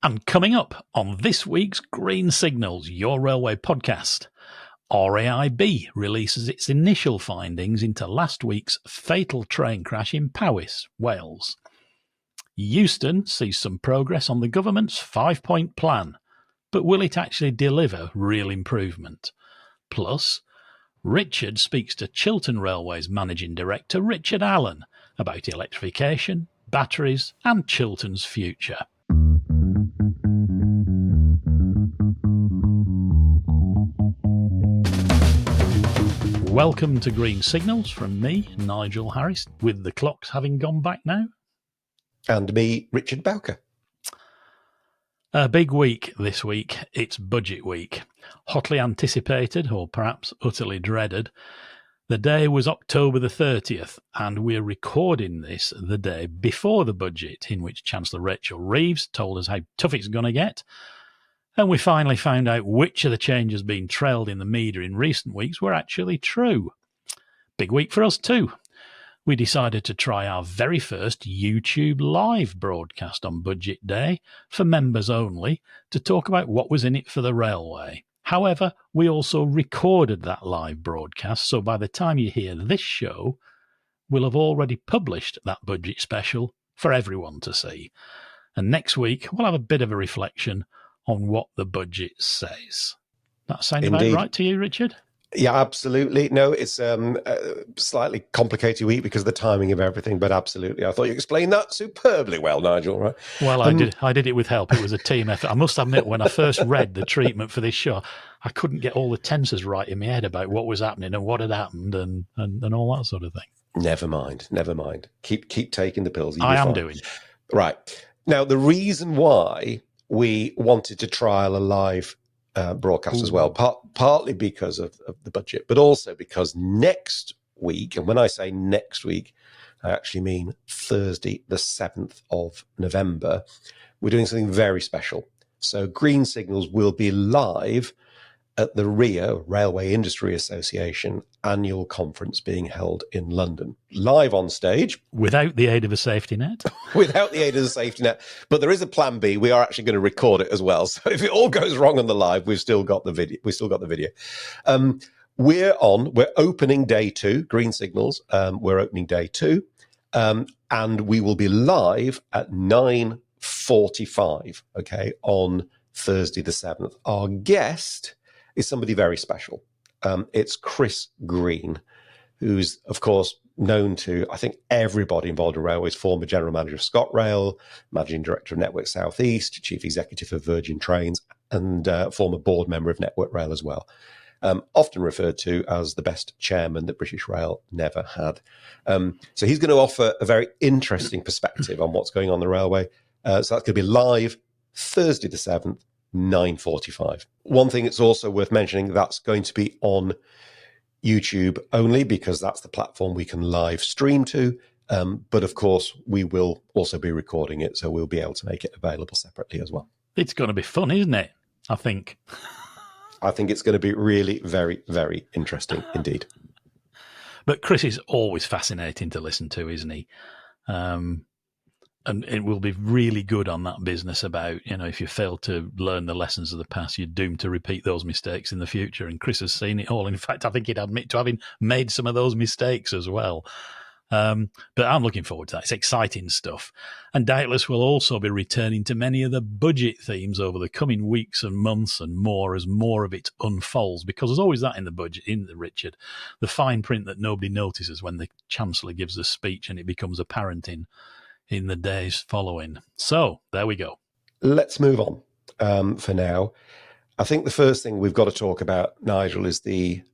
And coming up on this week's Green Signals, Your Railway podcast, RAIB releases its initial findings into last week's fatal train crash in Powys, Wales. Euston sees some progress on the government's 5-point plan, but will it actually deliver real improvement? Plus, Richard speaks to Chiltern Railways Managing Director Richard Allan about electrification, batteries and Chiltern's future. Welcome to Green Signals from me, Nigel Harris, with the clocks having gone back now. And me, Richard Bowker. A big week this week. It's budget week. Hotly anticipated, or perhaps utterly dreaded. The day was October the 30th, and we're recording this the day before the budget, in which Chancellor Rachel Reeves told us how tough it's going to get. And we finally found out which of the changes being trailed in the media in recent weeks were actually true. Big week for us too. We decided to try our very first YouTube live broadcast on Budget Day for members only to talk about what was in it for the railway. However, we also recorded that live broadcast, so by the time you hear this show, we'll have already published that budget special for everyone to see. And next week, we'll have a bit of a reflection on what the budget says. That sound about right to you, Richard? Yeah, absolutely. No, it's a slightly complicated week because of the timing of everything, but absolutely. I thought you explained that superbly well, Nigel, right? Well, I did it with help. It was a team effort. I must admit, when I first read the treatment for this show, I couldn't get all the tenses right in my head about what was happening and what had happened and all that sort of thing. Never mind. Keep taking the pills. I am doing. Right. Now, the reason why we wanted to trial a live broadcast as well, partly because of the budget, but also because next week, and when I say next week, I actually mean Thursday, the 7th of November, we're doing something very special. So Green Signals will be live at the RIA, Railway Industry Association, annual conference being held in London. Live on stage. Without the aid of a safety net? Without the aid of the safety net. But there is a plan B. We are actually going to record it as well. So if it all goes wrong on the live, we've still got the video. We're opening day 2, Green Signals. We're opening day 2. And we will be live at 9:45, okay, on Thursday the 7th. Our guest is somebody very special. It's Chris Green, who's, of course, known to, I think, everybody involved in railways, former general manager of ScotRail, managing director of Network South East, chief executive of Virgin Trains, and former board member of Network Rail as well. Often referred to as the best chairman that British Rail never had. So he's going to offer a very interesting perspective on what's going on the railway. So that's going to be live Thursday the 7th, 9:45. One thing that's also worth mentioning, that's going to be on YouTube only because that's the platform we can live stream to. But of course, we will also be recording it, so we'll be able to make it available separately as well. It's going to be fun, isn't it? I think it's going to be really very, very interesting indeed. But Chris is always fascinating to listen to, isn't he? And it will be really good on that business about, if you fail to learn the lessons of the past, you're doomed to repeat those mistakes in the future. And Chris has seen it all. In fact, I think he'd admit to having made some of those mistakes as well. But I'm looking forward to that. It's exciting stuff. And doubtless we'll also be returning to many of the budget themes over the coming weeks and months and more as more of it unfolds, because there's always that in the budget, isn't there, Richard? The fine print that nobody notices when the Chancellor gives a speech and it becomes apparent in the days following. So there we go. Let's move on for now. I think the first thing we've got to talk about, Nigel, is the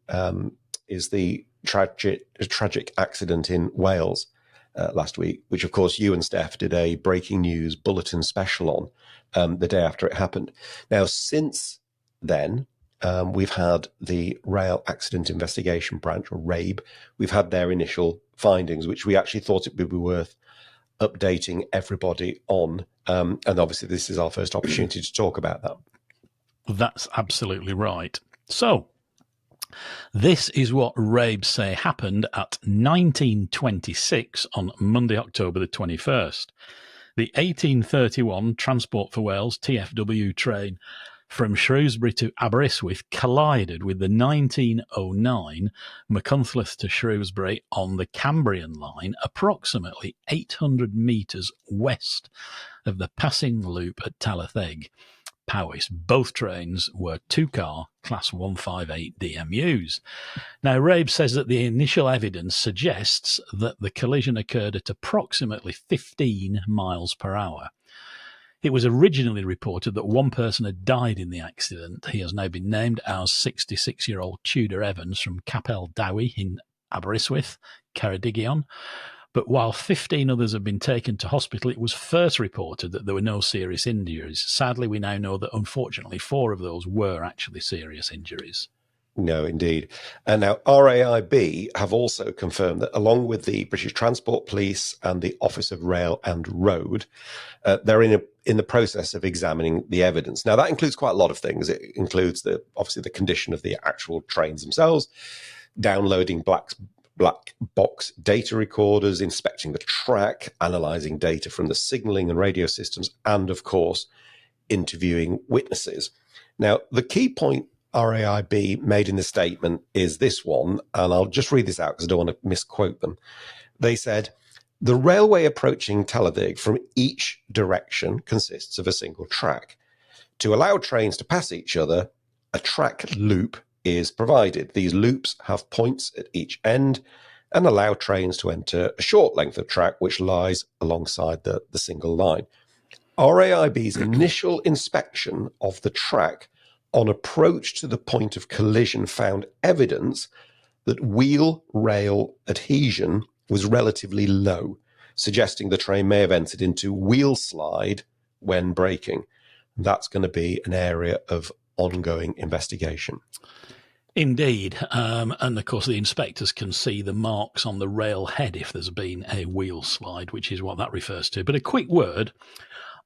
tragic accident in Wales last week, which of course you and Steph did a breaking news bulletin special on the day after it happened. Now, since then, we've had the Rail Accident Investigation Branch, or RAIB. We've had their initial findings, which we actually thought it would be worth updating everybody on. And obviously this is our first opportunity to talk about that. That's absolutely right. So this is what RAIB say happened at 19:26 on Monday, October the 21st. The 1831 Transport for Wales TFW train from Shrewsbury to Aberystwyth collided with the 1909 Machynlleth to Shrewsbury on the Cambrian line, approximately 800 metres west of the passing loop at Talerddig, Powys. Both trains were two-car Class 158 DMUs. Now, RAIB says that the initial evidence suggests that the collision occurred at approximately 15 miles per hour. It was originally reported that one person had died in the accident. He has now been named as 66-year-old Tudor Evans from Capel Dowie in Aberystwyth, Ceredigion. But while 15 others have been taken to hospital, it was first reported that there were no serious injuries. Sadly, we now know that, unfortunately, 4 of those were actually serious injuries. No, indeed. And now RAIB have also confirmed that along with the British Transport Police and the Office of Rail and Road, they're in the process of examining the evidence. Now, that includes quite a lot of things. It includes obviously the condition of the actual trains themselves, downloading black box data recorders, inspecting the track, analysing data from the signalling and radio systems, and, of course, interviewing witnesses. Now, the key point RAIB made in the statement is this one, and I'll just read this out because I don't want to misquote them. They said, the railway approaching Talerddig from each direction consists of a single track. To allow trains to pass each other, a track loop is provided. These loops have points at each end and allow trains to enter a short length of track which lies alongside the single line. RAIB's initial inspection of the track on approach to the point of collision found evidence that wheel-rail adhesion was relatively low, suggesting the train may have entered into wheel slide when braking. That's going to be an area of ongoing investigation. Indeed. And of course, the inspectors can see the marks on the rail head if there's been a wheel slide, which is what that refers to. But a quick word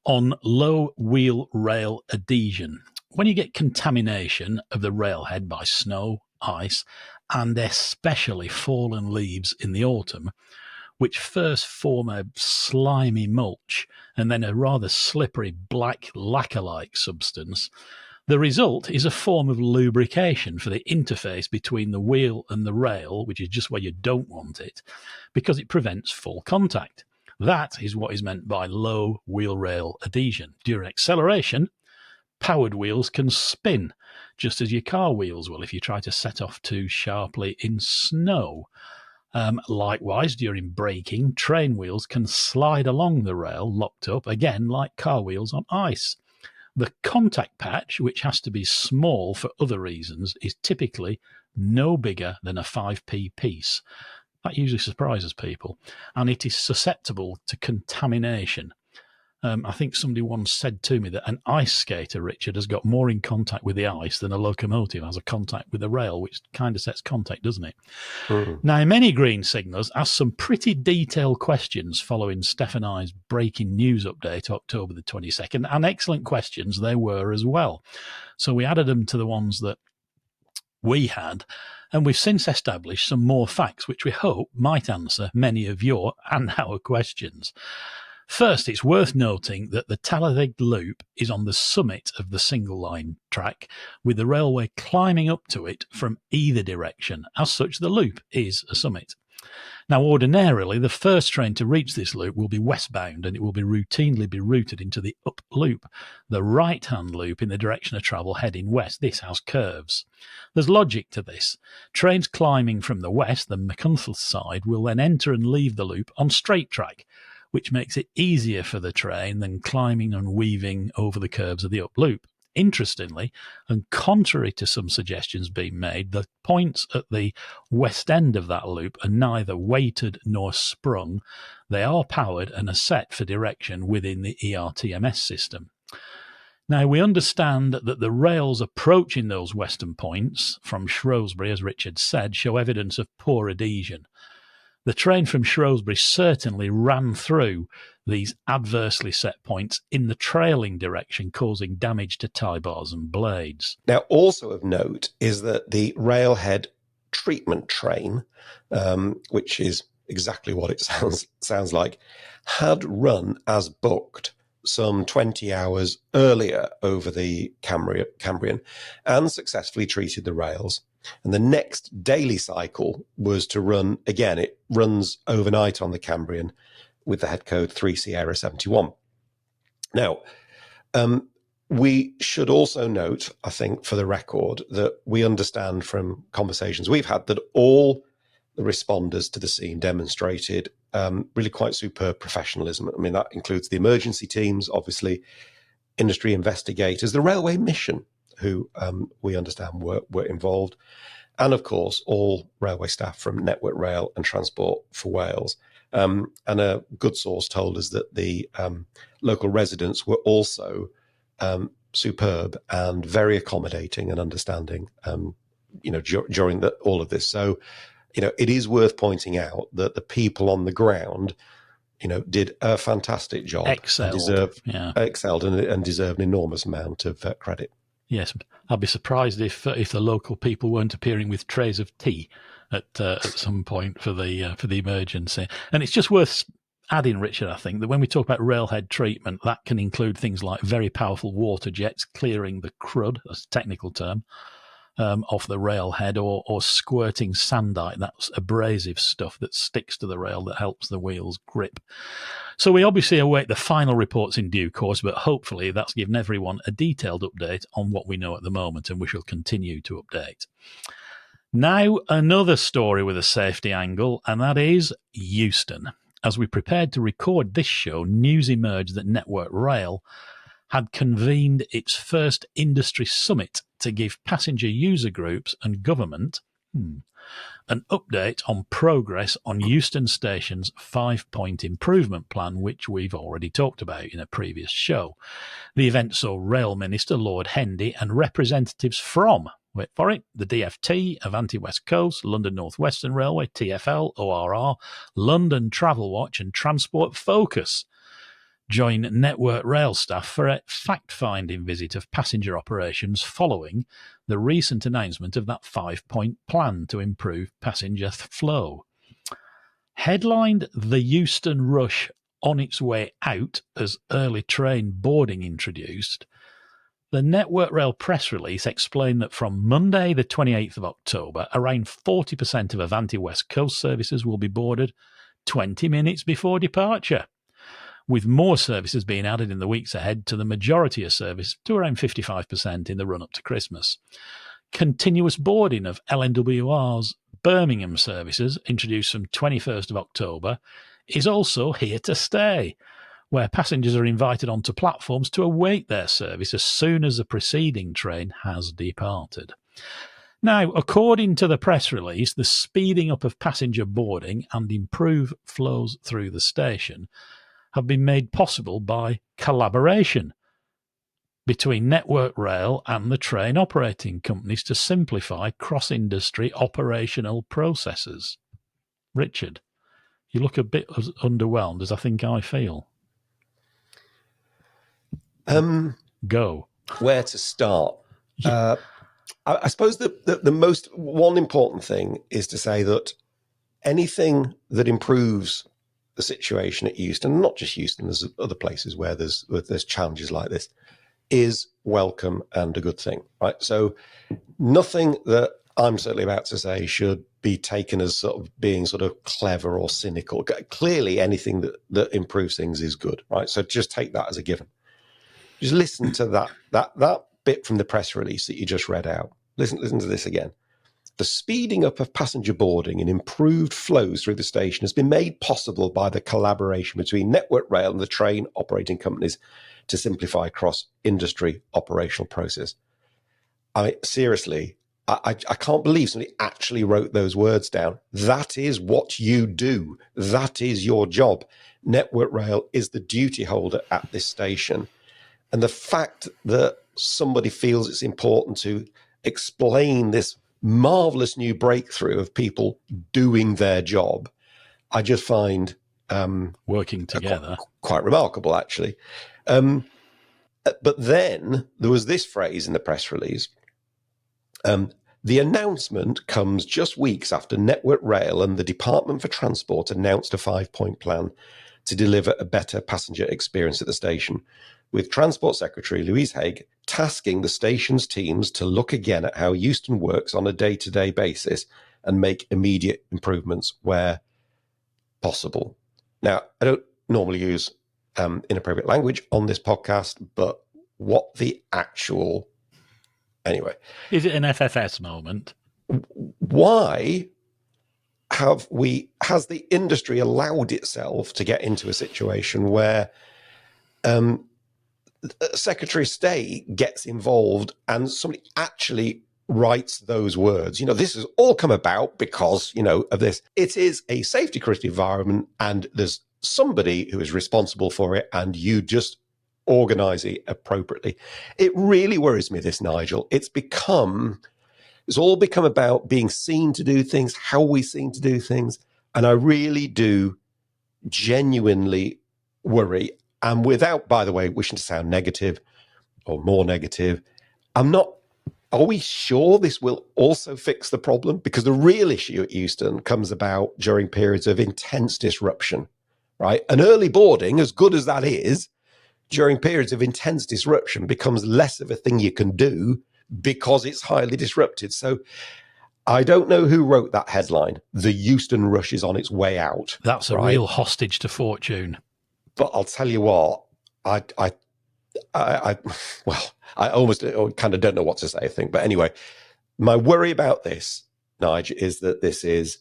on low wheel rail adhesion. When you get contamination of the railhead by snow, ice, and especially fallen leaves in the autumn, which first form a slimy mulch and then a rather slippery black lacquer-like substance, the result is a form of lubrication for the interface between the wheel and the rail, which is just where you don't want it, because it prevents full contact. That is what is meant by low wheel rail adhesion. During acceleration, powered wheels can spin, just as your car wheels will if you try to set off too sharply in snow. Likewise, during braking, train wheels can slide along the rail, locked up, again like car wheels on ice. The contact patch, which has to be small for other reasons, is typically no bigger than a 5p piece. That usually surprises people, and it is susceptible to contamination. I think somebody once said to me that an ice skater, Richard, has got more in contact with the ice than a locomotive has a contact with the rail, which kind of sets contact, doesn't it? Now, many green signallers asked some pretty detailed questions following Steph and I's breaking news update, October the 22nd, and excellent questions they were as well. So we added them to the ones that we had, and we've since established some more facts which we hope might answer many of your and our questions. First, it's worth noting that the Talerddig loop is on the summit of the single-line track, with the railway climbing up to it from either direction. As such, the loop is a summit. Now, ordinarily, the first train to reach this loop will be westbound, and it will be routinely be routed into the up loop, the right-hand loop in the direction of travel heading west. This has curves. There's logic to this. Trains climbing from the west, the Machynlleth side, will then enter and leave the loop on straight track, which makes it easier for the train than climbing and weaving over the curves of the up loop. Interestingly, and contrary to some suggestions being made, the points at the west end of that loop are neither weighted nor sprung. They are powered and are set for direction within the ERTMS system. Now, we understand that the rails approaching those western points from Shrewsbury, as Richard said, show evidence of poor adhesion. The train from Shrewsbury certainly ran through these adversely set points in the trailing direction, causing damage to tie bars and blades. Now, also of note is that the railhead treatment train, which is exactly what it sounds like, had run as booked some 20 hours earlier over the Cambrian and successfully treated the rails. And the next daily cycle was to run, again, it runs overnight on the Cambrian with the head code 3 Sierra 71. Now, we should also note, I think, for the record, that we understand from conversations we've had that all the responders to the scene demonstrated really quite superb professionalism. I mean, that includes the emergency teams, obviously, industry investigators, the railway mission, who we understand were involved, and of course, all railway staff from Network Rail and Transport for Wales. And a good source told us that the local residents were also superb and very accommodating and understanding, during all of this. So, it is worth pointing out that the people on the ground, did a fantastic job. Excelled. Excelled and deserve an enormous amount of credit. Yes, I'd be surprised if the local people weren't appearing with trays of tea at some point for the emergency. And it's just worth adding, Richard, I think, that when we talk about railhead treatment, that can include things like very powerful water jets clearing the crud, that's a technical term, off the railhead, or squirting sandite, that's abrasive stuff that sticks to the rail that helps the wheels grip. So we obviously await the final reports in due course, but hopefully that's given everyone a detailed update on what we know at the moment, and we shall continue to update. Now, another story with a safety angle, and that is Euston. As we prepared to record this show, news emerged that Network Rail had convened its first industry summit to give passenger user groups and government an update on progress on Euston Station's 5-point improvement plan, which we've already talked about in a previous show. The event saw Rail Minister Lord Hendy and representatives from, wait for it, the DFT, Avanti West Coast, London North Western Railway, TfL, ORR, London Travel Watch and Transport Focus join Network Rail staff for a fact-finding visit of passenger operations following the recent announcement of that 5-point plan to improve passenger flow. Headlined "The Euston Rush on its way out" as early train boarding introduced, the Network Rail press release explained that from Monday the 28th of October, around 40% of Avanti West Coast services will be boarded 20 minutes before departure, with more services being added in the weeks ahead to the majority of service to around 55% in the run-up to Christmas. Continuous boarding of LNWR's Birmingham services, introduced from 21st of October, is also here to stay, where passengers are invited onto platforms to await their service as soon as the preceding train has departed. Now, according to the press release, the speeding up of passenger boarding and improved flows through the station have been made possible by collaboration between Network Rail and the train operating companies to simplify cross-industry operational processes. Richard, you look a bit as underwhelmed as I think I feel. Go. Where to start? I suppose the most one important thing is to say that anything that improves the situation at Euston, not just Euston, there's other places where there's challenges like this, is welcome and a good thing, right? So nothing that I'm certainly about to say should be taken as sort of being sort of clever or cynical. Clearly, anything that improves things is good, right? So just take that as a given. Just listen to that bit from the press release that you just read out. Listen to this again. The speeding up of passenger boarding and improved flows through the station has been made possible by the collaboration between Network Rail and the train operating companies to simplify cross-industry operational process. I mean, seriously, I can't believe somebody actually wrote those words down. That is what you do. That is your job. Network Rail is the duty holder at this station. And the fact that somebody feels it's important to explain this marvelous new breakthrough of people doing their job, I just find working together quite remarkable, actually. But then there was this phrase in the press release: The announcement comes just weeks after Network Rail and the Department for Transport announced a 5-point plan to deliver a better passenger experience at the station, with Transport Secretary Louise Haigh tasking the station's teams to look again at how Euston works on a day-to-day basis and make immediate improvements where possible. Now, I don't normally use inappropriate language on this podcast, but what the actual... Anyway. Is it an FFS moment? Why has the industry allowed itself to get into a situation where Secretary of State gets involved and somebody actually writes those words? This has all come about because, of this. It is a safety critical environment and there's somebody who is responsible for it, and you just organise it appropriately. It really worries me, this, Nigel. It's all become about being seen to do things, how we seem to do things. And I really do genuinely worry. And without, by the way, wishing to sound negative or more negative, are we sure this will also fix the problem? Because the real issue at Euston comes about during periods of intense disruption, right? And early boarding, as good as that is, during periods of intense disruption becomes less of a thing you can do because it's highly disrupted. So I don't know who wrote that headline, "The Euston Rush is on its way out." That's a real hostage to fortune. But I'll tell you what, I almost kind of don't know what to say, I think. But anyway, my worry about this, Nigel, is that this is,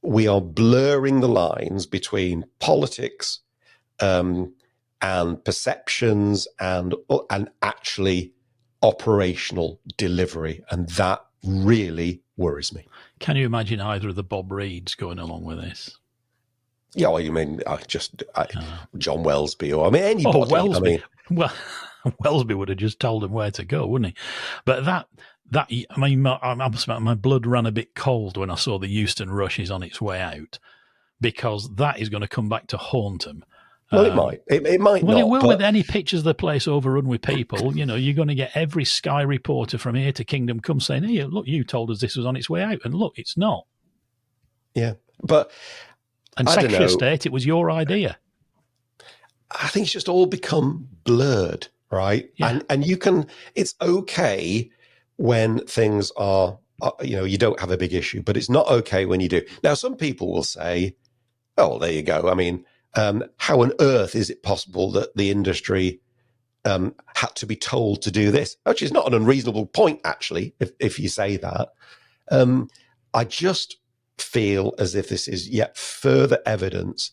we are blurring the lines between politics and perceptions and actually operational delivery. And that really worries me. Can you imagine either of the Bob Reeds going along with this? Yeah, well, you mean John Wellesby or anybody? Oh, Wellesby. Well, Wellesby would have just told him where to go, wouldn't he? But my blood ran a bit cold when I saw the Euston Rush is on its way out, because that is going to come back to haunt them. Well, it might. It might well, not. It will with any pictures of the place overrun with people. You're going to get every Sky reporter from here to Kingdom Come saying, "Hey, look, you told us this was on its way out, and look, it's not." Yeah, but... And Secretary of State, it was your idea. I think it's just all become blurred, right? Yeah. And it's okay when things are, you don't have a big issue, but it's not okay when you do. Now, some people will say, oh, there you go. I mean, how on earth is it possible that the industry had to be told to do this? Which is not an unreasonable point, actually, if you say that. I just feel as if this is yet further evidence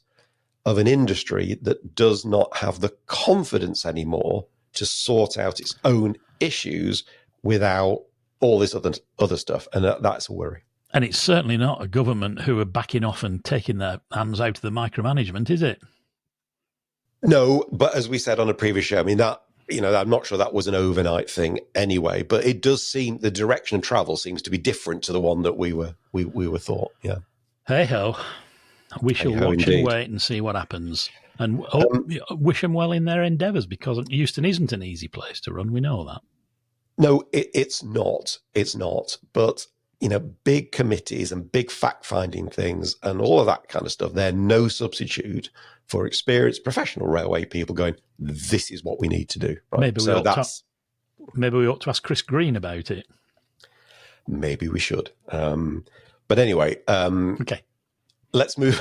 of an industry that does not have the confidence anymore to sort out its own issues without all this other stuff. And that's a worry. And it's certainly not a government who are backing off and taking their hands out of the micromanagement, is it? No, but as we said on a previous show, I mean, that, I'm not sure that was an overnight thing anyway, but it does seem the direction of travel seems to be different to the one that we were thought. Yeah. Hey ho. We shall watch and wait and see what happens. And wish them well in their endeavours, because Euston isn't an easy place to run. We know that. No, it's not. It's not. But, big committees and big fact-finding things and all of that kind of stuff, they're no substitute for experienced professional railway people going, this is what we need to do. Right? Maybe we ought to ask Chris Green about it. Maybe we should. But anyway, okay. Let's move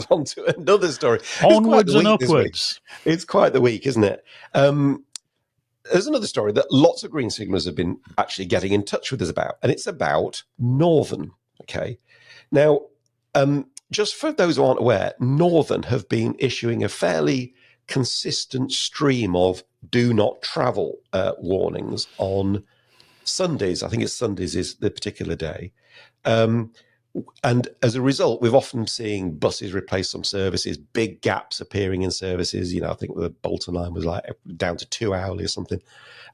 on to another story. Onwards and upwards. It's quite the week, isn't it? There's another story that lots of Green Signalers have been actually getting in touch with us about, and it's about Northern. Okay. Now, just for those who aren't aware, Northern have been issuing a fairly consistent stream of do not travel warnings on Sundays. I think it's Sundays is the particular day. And as a result, we've often seen buses replace some services, big gaps appearing in services. I think the Bolton line was like down to 2 hourly or something.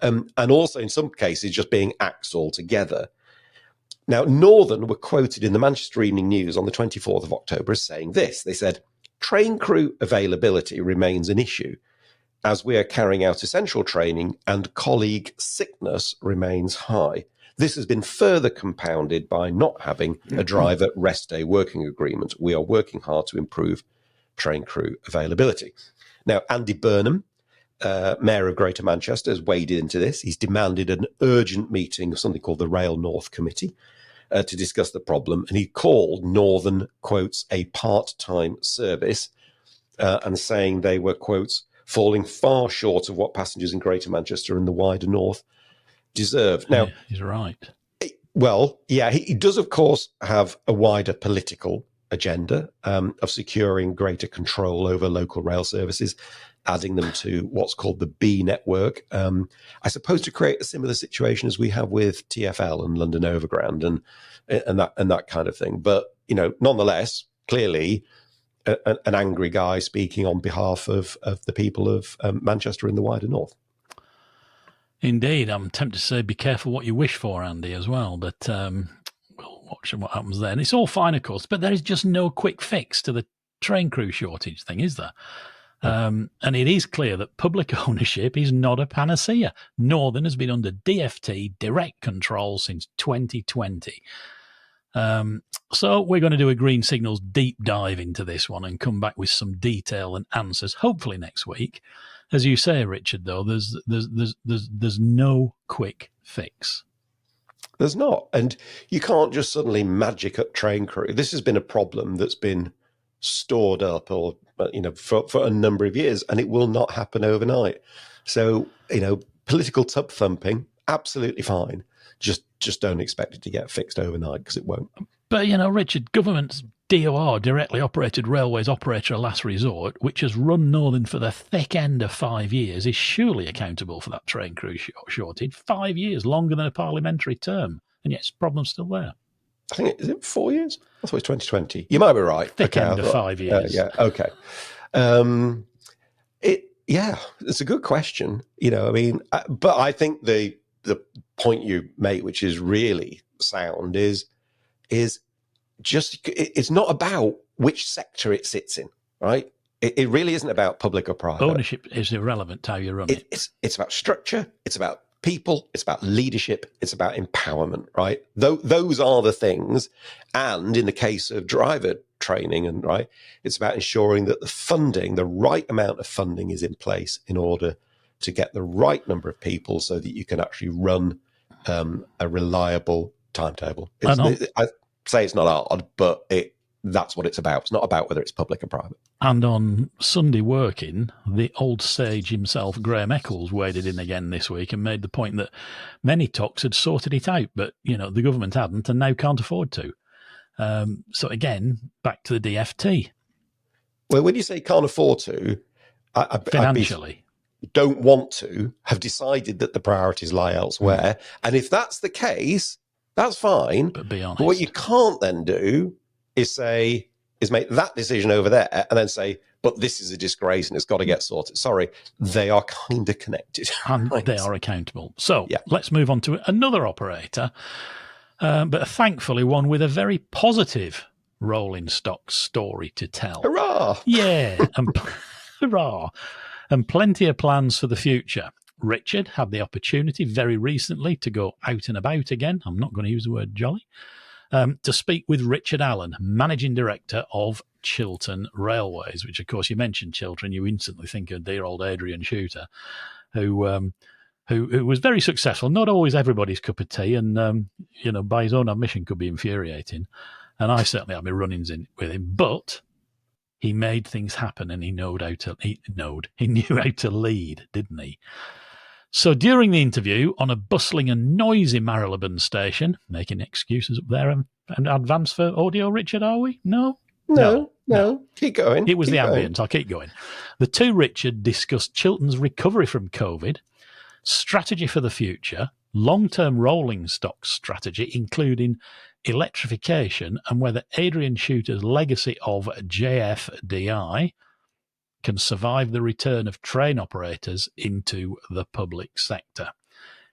And also in some cases just being axed altogether. Now, Northern were quoted in the Manchester Evening News on the 24th of October as saying this. They said, train crew availability remains an issue as we are carrying out essential training and colleague sickness remains high. This has been further compounded by not having a driver rest day working agreement. We are working hard to improve train crew availability. Now, Andy Burnham, Mayor of Greater Manchester, has waded into this. He's demanded an urgent meeting of something called the Rail North Committee to discuss the problem. And he called Northern, quotes, a part-time service and saying they were, quotes, falling far short of what passengers in Greater Manchester and the wider North deserve. Now, he's right. Well, yeah, he does, of course, have a wider political agenda of securing greater control over local rail services, adding them to what's called the B network. I suppose to create a similar situation as we have with TfL and London Overground and that kind of thing. But, you know, nonetheless, clearly an angry guy speaking on behalf of the people of Manchester and the wider North. Indeed, I'm tempted to say be careful what you wish for, Andy, as well. But we'll watch what happens there. And it's all fine, of course, but there is just no quick fix to the train crew shortage thing, is there? And it is clear that public ownership is not a panacea. Northern has been under DfT direct control since 2020. So we're going to do a Green Signals deep dive into this one and come back with some detail and answers, hopefully next week. As you say, Richard, though, there's no quick fix. There's not. And you can't just suddenly magic up train crew. This has been a problem that's been stored up or, you know, for a number of years, and it will not happen overnight. So, you know, political tub thumping, absolutely fine. Just don't expect it to get fixed overnight, because it won't. But, you know, Richard, government's DOR, Directly Operated Railways Operator of Last Resort, which has run Northern for the thick end of 5 years, is surely accountable for that train crew shortage. 5 years, longer than a parliamentary term, and yet the problem's still there. I think, is it 4 years? I thought it was 2020. You might be right. Thick end of 5 years. Yeah, okay. It's a good question. You know, I mean, but I think the point you make, which is really sound, is just, it's not about which sector it sits in, right? It really isn't about public or private. Ownership is irrelevant to how you run it. It's about structure. It's about people. It's about leadership. It's about empowerment, right? Those are the things. And in the case of driver training, and right, it's about ensuring that the right amount of funding is in place in order to get the right number of people so that you can actually run a reliable timetable. I say it's not hard, but that's what it's about. It's not about whether it's public or private. And on Sunday working, the old sage himself, Graham Eccles, waded in again this week and made the point that many TOCs had sorted it out, but, you know, the government hadn't and now can't afford to. So again, back to the DfT. Well, when you say can't afford to, financially, don't want to, have decided that the priorities lie elsewhere. And if that's the case, that's fine. But be honest. But what you can't then do is make that decision over there and then say, but this is a disgrace and it's got to get sorted. Sorry, they are kind of connected. And right? They are accountable. So yeah. Let's move on to another operator, but thankfully one with a very positive rolling stock story to tell. Hurrah! Yeah, hurrah. And plenty of plans for the future. Richard had the opportunity very recently to go out and about again. I'm not going to use the word jolly. To speak with Richard Allan, Managing Director of Chiltern Railways, which, of course, you mentioned Chiltern, you instantly think of dear old Adrian Shooter, who was very successful, not always everybody's cup of tea, and, you know, by his own admission could be infuriating. And I certainly had my run-ins with him, but he made things happen and he knew how to lead, didn't he? So during the interview on a bustling and noisy Marylebone station, making excuses up there and advance for audio, Richard, are we? No. Keep going. It was the ambience. I'll keep going. The two Richard discussed Chiltern's recovery from COVID, strategy for the future, long-term rolling stock strategy, including electrification, and whether Adrian Shooter's legacy of JFDI can survive the return of train operators into the public sector.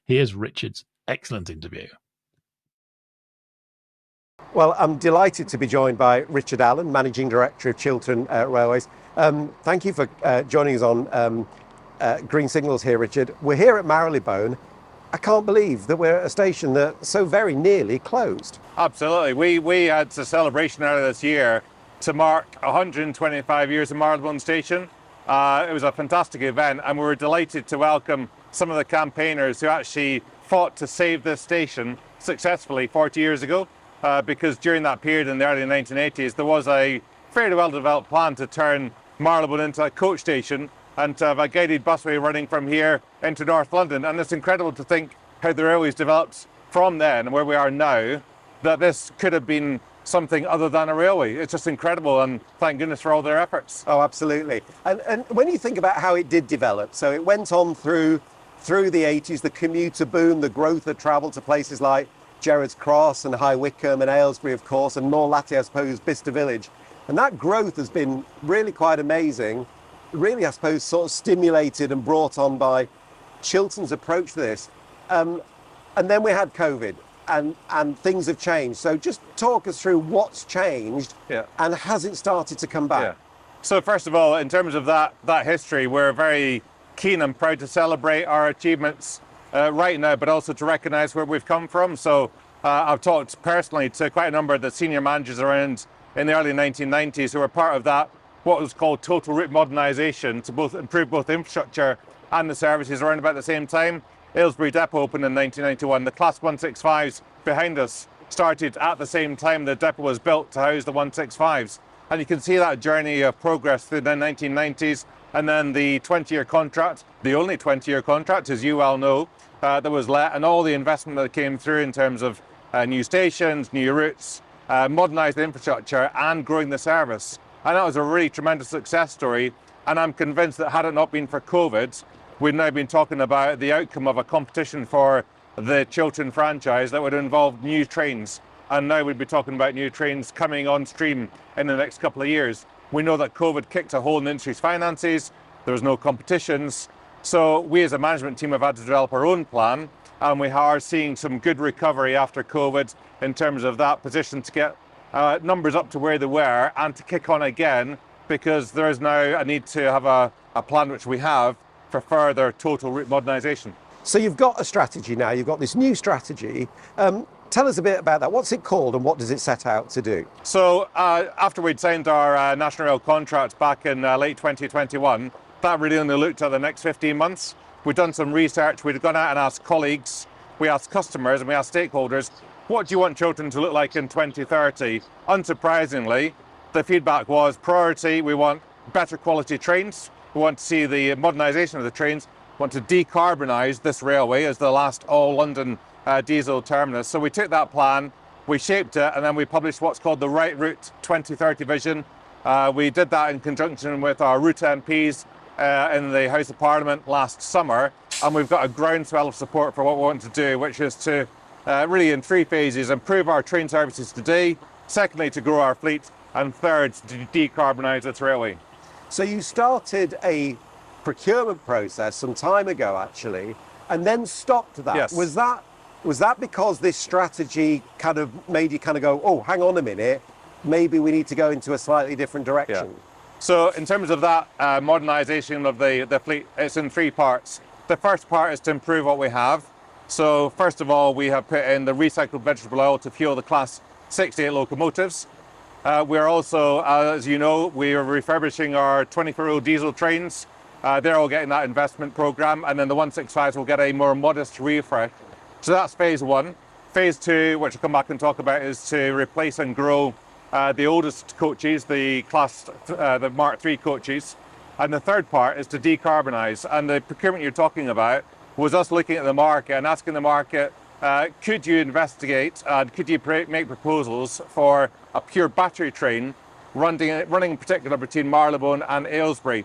Here's Richard's excellent interview. Well, I'm delighted to be joined by Richard Allan, Managing Director of Chiltern Railways. Thank you for joining us on Green Signals here, Richard. We're here at Marylebone. I can't believe that we're at a station that so very nearly closed. Absolutely. We had a celebration earlier this year to mark 125 years of Marylebone Station. It was a fantastic event, and we were delighted to welcome some of the campaigners who actually fought to save this station successfully 40 years ago, because during that period in the early 1980s, there was a fairly well-developed plan to turn Marylebone into a coach station and to have a guided busway running from here into North London. And it's incredible to think how the railways developed from then and where we are now, that this could have been something other than a railway. It's just incredible, and thank goodness for all their efforts. Oh, absolutely. And when you think about how it did develop, so it went on through the 80s, the commuter boom, the growth of travel to places like Gerrards Cross and High Wycombe and Aylesbury, of course, and more latterly, I suppose, Bicester Village. And that growth has been really quite amazing, really, I suppose, sort of stimulated and brought on by Chiltern's approach to this. And then we had COVID, and things have changed. So just talk us through what's changed, and has it started to come back? So first of all, in terms of that history, we're very keen and proud to celebrate our achievements right now, but also to recognise where we've come from. So I've talked personally to quite a number of the senior managers around in the early 1990s who were part of that, what was called total route modernisation, to both improve both infrastructure and the services around about the same time. Aylesbury Depot opened in 1991. The Class 165s behind us started at the same time the depot was built to house the 165s. And you can see that journey of progress through the 1990s, and then the 20-year contract, the only 20-year contract, as you well know, that was let, and all the investment that came through in terms of new stations, new routes, modernised infrastructure and growing the service. And that was a really tremendous success story. And I'm convinced that had it not been for COVID, we'd now been talking about the outcome of a competition for the Chiltern franchise that would involve new trains. And now we'd be talking about new trains coming on stream in the next couple of years. We know that COVID kicked a hole in the industry's finances. There was no competitions. So we as a management team have had to develop our own plan, and we are seeing some good recovery after COVID in terms of that position to get numbers up to where they were and to kick on again, because there is now a need to have a plan, which we have, for further total route modernisation. So you've got a strategy now, you've got this new strategy. Tell us a bit about that. What's it called and what does it set out to do? So after we'd signed our National Rail contract back in late 2021, that really only looked at the next 15 months. We'd done some research, we'd gone out and asked colleagues, we asked customers and we asked stakeholders, what do you want Chiltern to look like in 2030? Unsurprisingly, the feedback was priority, we want better quality trains, we want to see the modernisation of the trains, we want to decarbonise this railway as the last all-London diesel terminus. So we took that plan, we shaped it, and then we published what's called the Right Route 2030 vision. We did that in conjunction with our route MPs in the House of Parliament last summer, and we've got a groundswell of support for what we want to do, which is to really in three phases: improve our train services today, secondly to grow our fleet, and third to decarbonise its railway. So you started a procurement process some time ago actually, and then stopped that. Yes. Was that because this strategy kind of made you kind of go, oh, hang on a minute, maybe we need to go into a slightly different direction? Yeah. So in terms of that modernisation of the fleet, it's in three parts. The first part is to improve what we have. So first of all, we have put in the recycled vegetable oil to fuel the Class 68 locomotives. We're also, as you know, we are refurbishing our 24-year-old diesel trains. They're all getting that investment programme, and then the 165s will get a more modest refresh. So that's phase one. Phase two, which I'll come back and talk about, is to replace and grow the oldest coaches, the Mark III coaches. And the third part is to decarbonise. And the procurement you're talking about was us looking at the market and asking the market, could you investigate and could you make proposals for a pure battery train running in particular between Marylebone and Aylesbury?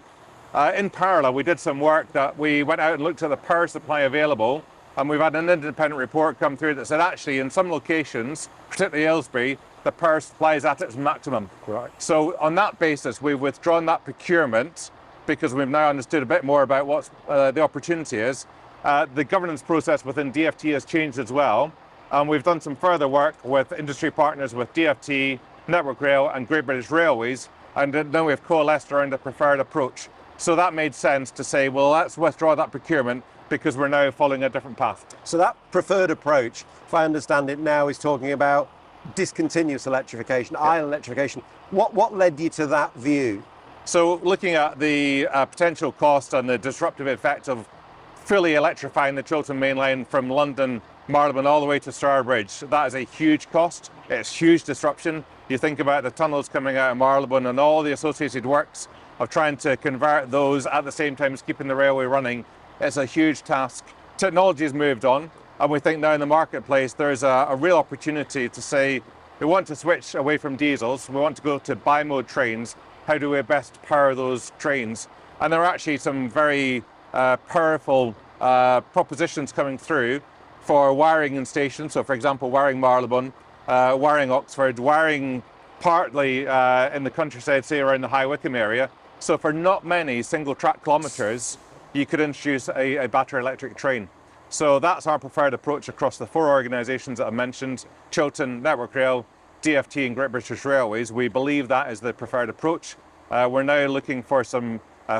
In parallel, we did some work that we went out and looked at the power supply available, and we've had an independent report come through that said actually in some locations, particularly Aylesbury, the power supply is at its maximum. Right. So on that basis, we've withdrawn that procurement because we've now understood a bit more about what the opportunity is. The governance process within DfT has changed as well, and we've done some further work with industry partners with DfT, Network Rail and Great British Railways, and then we've coalesced around a preferred approach. So that made sense to say, well, let's withdraw that procurement because we're now following a different path. So that preferred approach, if I understand it now, is talking about discontinuous electrification, island electrification. What led you to that view? So looking at the potential cost and the disruptive effect of fully electrifying the Chiltern Main Line from London, Marylebone all the way to Stourbridge, that is a huge cost. It's huge disruption. You think about the tunnels coming out of Marylebone and all the associated works of trying to convert those at the same time as keeping the railway running. It's a huge task. Technology has moved on, and we think now in the marketplace there's a real opportunity to say we want to switch away from diesels, we want to go to bi-mode trains. How do we best power those trains? And there are actually some very powerful propositions coming through for wiring in stations. So for example, wiring Marylebone, wiring Oxford, wiring partly in the countryside, say around the High Wycombe area. So for not many single track kilometres, you could introduce a battery electric train. So that's our preferred approach across the 4 organisations that I mentioned, Chiltern, Network Rail, DFT and Great British Railways. We believe that is the preferred approach. We're now looking for some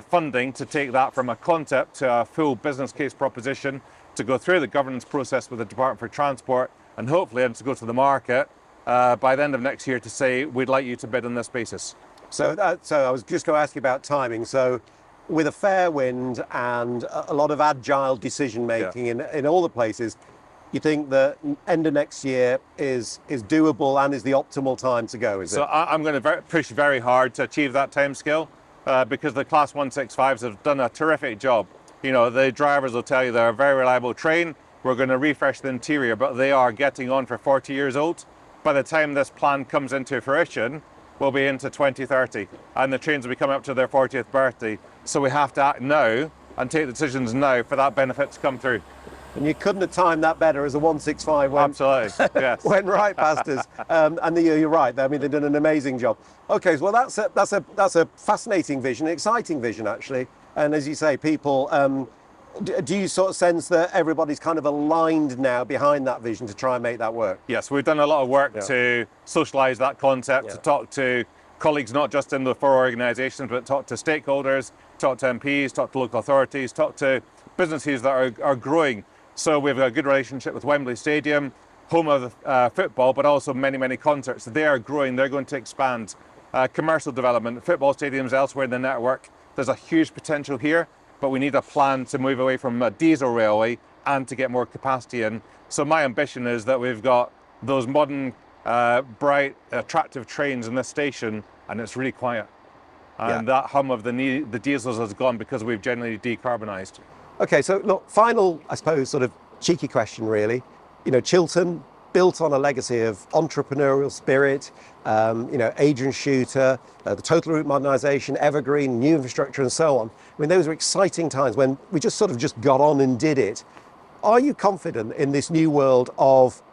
funding to take that from a concept to a full business case proposition, to go through the governance process with the Department for Transport, and hopefully to go to the market by the end of next year to say we'd like you to bid on this basis. So I was just going to ask you about timing. So with a fair wind and a lot of agile decision making in all the places, you think that end of next year is doable and is the optimal time to go, is it? So I'm going to push very hard to achieve that timescale because the Class 165s have done a terrific job. You know, the drivers will tell you they're a very reliable train. We're going to refresh the interior, but they are getting on for 40 years old. By the time this plan comes into fruition, we'll be into 2030, and the trains will be coming up to their 40th birthday. So we have to act now and take the decisions now for that benefit to come through. And you couldn't have timed that better as a 165 went, absolutely, yes. went right past us. And you're right. I mean, they've done an amazing job. Okay, so well, that's a fascinating vision, exciting vision actually. And as you say, people, do you sort of sense that everybody's kind of aligned now behind that vision to try and make that work? Yes, we've done a lot of work to socialise that concept, to talk to colleagues not just in the 4 organisations, but talk to stakeholders, talk to MPs, talk to local authorities, talk to businesses that are growing. So we have a good relationship with Wembley Stadium, home of football, but also many, many concerts. They are growing, they're going to expand. Commercial development, football stadiums elsewhere in the network. There's a huge potential here, but we need a plan to move away from a diesel railway and to get more capacity in. So my ambition is that we've got those modern, bright, attractive trains in this station, and it's really quiet. And that hum of the diesels has gone because we've generally decarbonised. Okay, so look, final, I suppose, sort of cheeky question really. You know, Chiltern, built on a legacy of entrepreneurial spirit, Adrian Shooter, the total route modernisation, evergreen, new infrastructure and so on. I mean, those were exciting times when we just got on and did it. Are you confident in this new world of,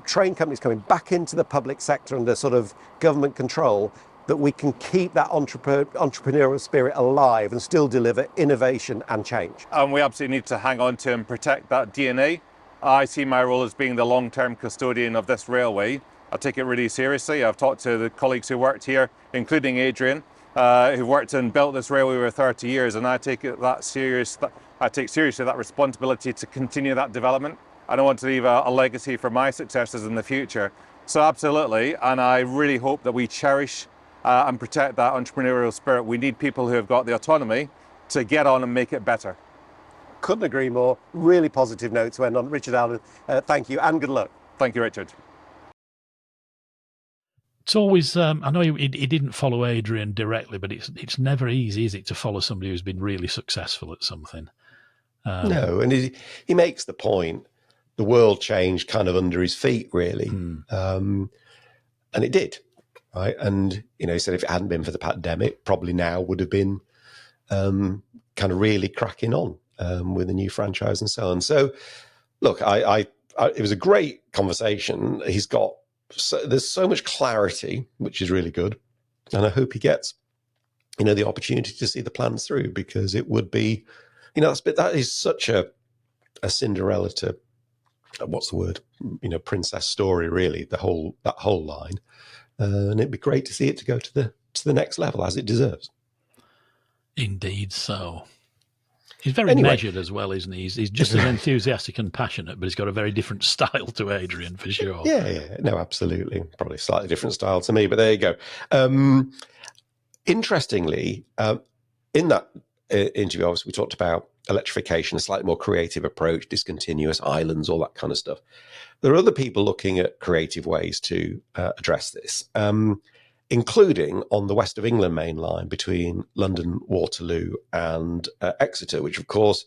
train companies coming back into the public sector under sort of government control, that we can keep that entrepreneurial spirit alive and still deliver innovation and change? And we absolutely need to hang on to and protect that DNA. I see my role as being the long-term custodian of this railway. I take it really seriously. I've talked to the colleagues who worked here, including Adrian, who worked and built this railway over 30 years, and I take it that serious. I take seriously that responsibility to continue that development. I don't want to leave a legacy for my successors in the future. So absolutely, and I really hope that we cherish and protect that entrepreneurial spirit. We need people who have got the autonomy to get on and make it better. Couldn't agree more. Really positive note to end on. Richard, Allan, thank you and good luck. Thank you, Richard. It's always, I know he didn't follow Adrian directly, but it's never easy, is it, to follow somebody who's been really successful at something? No, and he makes the point, the world changed kind of under his feet, really. And it did, right? And, he said if it hadn't been for the pandemic, probably now would have been kind of really cracking on with a new franchise and so on. So, look, it was a great conversation. There's so much clarity, which is really good. And I hope he gets, the opportunity to see the plans through, because it would be, that is such a Cinderella to, what's the word? Princess story, really, that whole line. And it'd be great to see it to go to the next level as it deserves. Indeed so. He's very Anyway. measured as well, isn't he? He's just as enthusiastic and passionate, but he's got a very different style to Adrian, for sure. Yeah, no, absolutely. Probably a slightly different style to me, but there you go. Interestingly, in that interview, obviously, we talked about electrification, a slightly more creative approach, discontinuous islands, all that kind of stuff. There are other people looking at creative ways to address this, including on the West of England main line between London, Waterloo and Exeter, which, of course,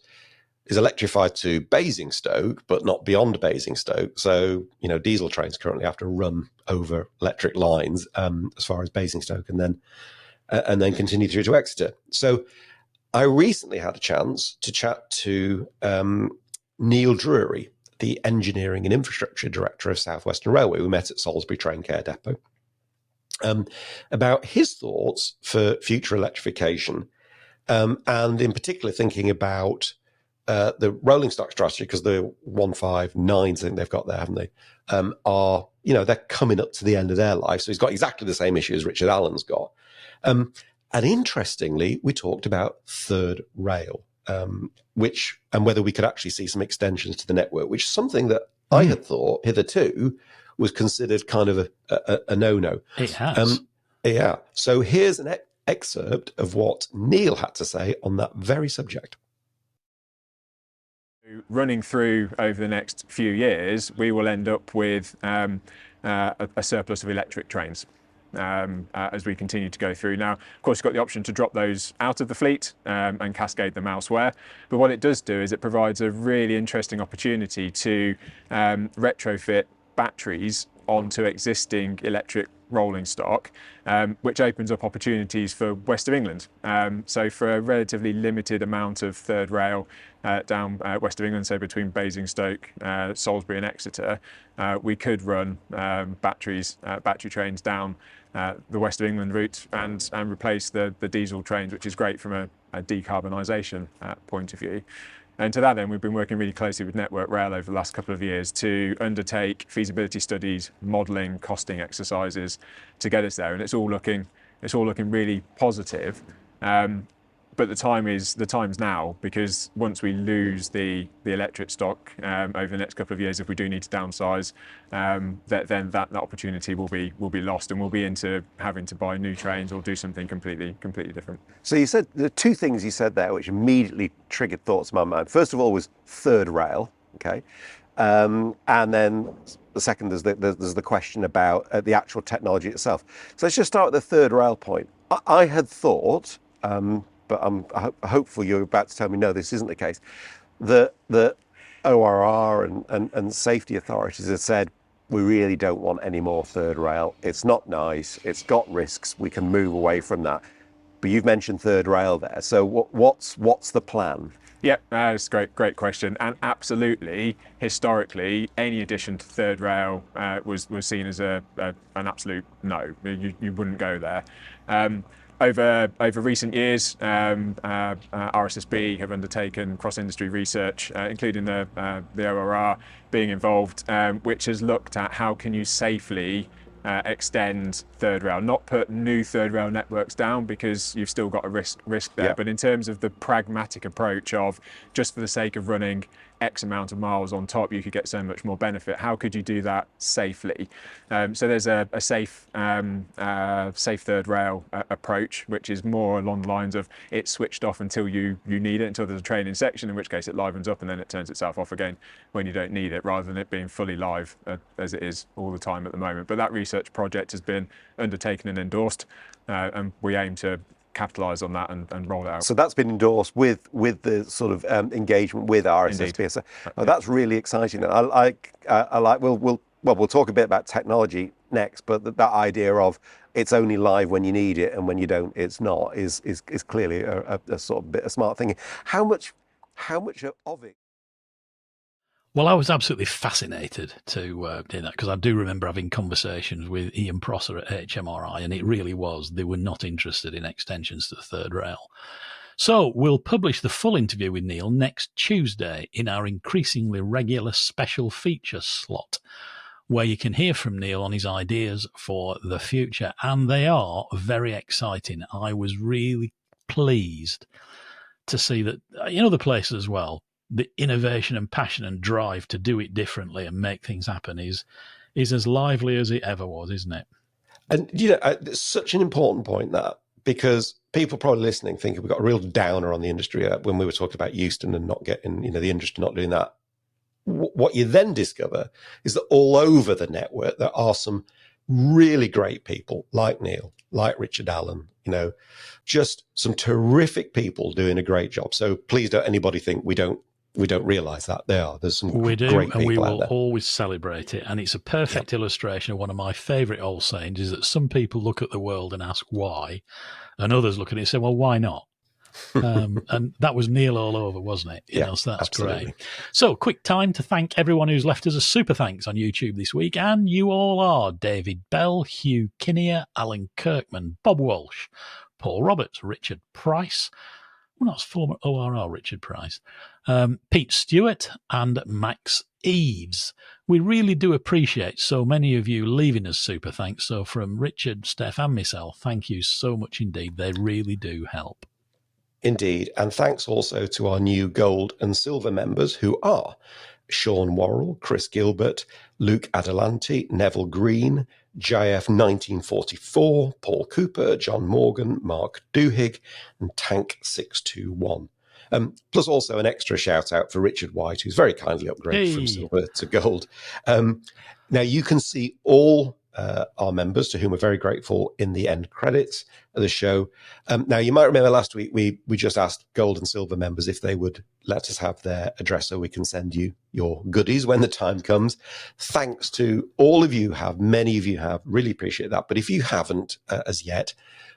is electrified to Basingstoke, but not beyond Basingstoke. So, diesel trains currently have to run over electric lines as far as Basingstoke and then continue through to Exeter. So I recently had a chance to chat to Neil Drury, the Engineering and Infrastructure Director of South Western Railway. We met at Salisbury Train Care Depot, about his thoughts for future electrification, and in particular thinking about the rolling stock strategy, because the 159s, I think they've got there, haven't they, are, they're coming up to the end of their life. So he's got exactly the same issue as Richard Allan's got. And interestingly, we talked about third rail, and whether we could actually see some extensions to the network, which is something that I had thought hitherto was considered kind of a no-no. It has. Yeah. So here's an excerpt of what Neil had to say on that very subject. Running through over the next few years, we will end up with a surplus of electric trains as we continue to go through. Now, of course, you've got the option to drop those out of the fleet and cascade them elsewhere. But what it does do is it provides a really interesting opportunity to retrofit batteries onto existing electric rolling stock, which opens up opportunities for West of England. So for a relatively limited amount of third rail down West of England, so between Basingstoke, Salisbury and Exeter, we could run battery trains down the West of England route and replace the diesel trains, which is great from a decarbonisation point of view. And to that end, we've been working really closely with Network Rail over the last couple of years to undertake feasibility studies, modelling, costing exercises to get us there. And it's all looking really positive. But the time's now, because once we lose the electric stock over the next couple of years, if we do need to downsize, then that opportunity will be lost, and we'll be into having to buy new trains or do something completely different. So you said the two things you said there, which immediately triggered thoughts in my mind. First of all was third rail, okay, and then the second there's the question about the actual technology itself. So let's just start with the third rail point. I had thought. But I'm hopeful you're about to tell me no, this isn't the case. The ORR and safety authorities have said we really don't want any more third rail. It's not nice. It's got risks. We can move away from that. But you've mentioned third rail there. So what's the plan? Yeah, that's a great question. And absolutely, historically, any addition to third rail was seen as an absolute no. You wouldn't go there. Over recent years, RSSB have undertaken cross-industry research, including the ORR being involved, which has looked at how can you safely extend third rail, not put new third rail networks down because you've still got a risk there, Yeah. but in terms of the pragmatic approach of just for the sake of running X amount of miles on top, you could get so much more benefit. How could you do that safely? So there's a safe third rail approach, which is more along the lines of it's switched off until you need it, until there's a train in section, in which case it livens up and then it turns itself off again when you don't need it, rather than it being fully live as it is all the time at the moment. But that research project has been undertaken and endorsed, and we aim to capitalise on that and roll it out. So that's been endorsed with the sort of engagement with RSSB. So, that's really exciting. I like. We'll talk a bit about technology next, but that idea of it's only live when you need it and when you don't, it's not, is clearly a sort of bit of smart thinking. How much of it? Well, I was absolutely fascinated to do that, because I do remember having conversations with Ian Prosser at HMRI, and it really was, they were not interested in extensions to the third rail. So we'll publish the full interview with Neil next Tuesday in our increasingly regular special feature slot, where you can hear from Neil on his ideas for the future, and they are very exciting. I was really pleased to see that in other places as well, the innovation and passion and drive to do it differently and make things happen is as lively as it ever was, isn't it? And, it's such an important point, that, because people probably listening thinking we've got a real downer on the industry when we were talking about Euston and not getting, the industry not doing that. What you then discover is that all over the network, there are some really great people like Neil, like Richard Allan, just some terrific people doing a great job. So please don't anybody think we don't realise that. There's some we do, great people and we out will there. always celebrate it. And it's a perfect illustration of one of my favourite old sayings, is that some people look at the world and ask why, and others look at it and say, well, why not? And that was Neil all over, wasn't it? So that's absolutely great. So, quick time to thank everyone who's left us a super thanks on YouTube this week, and you all are: David Bell, Hugh Kinnear, Alan Kirkman, Bob Walsh, Paul Roberts, Richard Price. Well, that's former ORR Richard Price, Pete Stewart, and Max Eves. We really do appreciate so many of you leaving us super thanks. So from Richard, Steph, and myself, thank you so much indeed. They really do help. Indeed. And thanks also to our new gold and silver members, who are Sean Worrell, Chris Gilbert, Luke Adelanti, Neville Green, JF 1944, Paul Cooper, John Morgan, Mark Duhigg, and Tank 621. Plus also an extra shout out for Richard White, who's very kindly upgraded from silver to gold. Now you can see all our members, to whom we're very grateful, in the end credits of the show. Now, you might remember last week we just asked gold and silver members if they would let us have their address so we can send you your goodies when the time comes. Thanks to all of you many of you have, really appreciate that. But if you haven't as yet,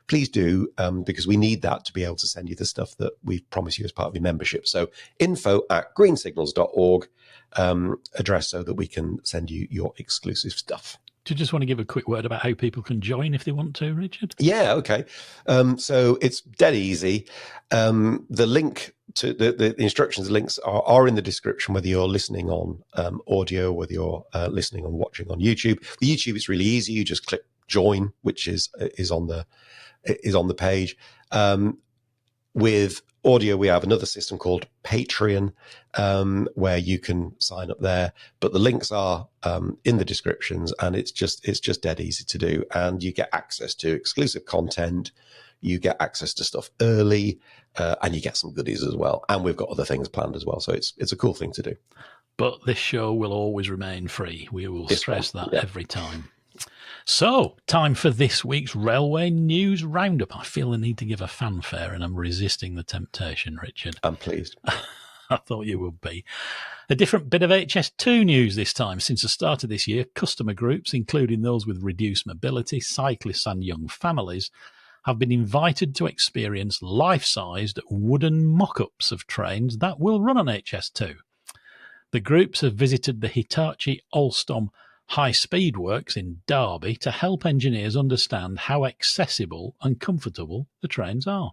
please do, because we need that to be able to send you the stuff that we've promised you as part of your membership. So info@greensignals.org address so that we can send you your exclusive stuff. Do you just want to give a quick word about how people can join if they want to, Richard? Yeah, okay. So it's dead easy. The link to the instructions, links are in the description, whether you're listening on audio, whether you're listening and watching on YouTube. The YouTube, it's really easy. You just click join, which is on the page. With audio, we have another system called Patreon, where you can sign up there. But the links are in the descriptions, and it's just dead easy to do. And you get access to exclusive content, you get access to stuff early, and you get some goodies as well. And we've got other things planned as well, so it's a cool thing to do. But this show will always remain free. We will stress that every time. So, time for this week's Railway News Roundup. I feel the need to give a fanfare, and I'm resisting the temptation, Richard. I'm pleased. I thought you would be. A different bit of HS2 news this time. Since the start of this year, customer groups, including those with reduced mobility, cyclists and young families, have been invited to experience life-sized wooden mock-ups of trains that will run on HS2. The groups have visited the Hitachi Alstom high-speed works in Derby to help engineers understand how accessible and comfortable the trains are.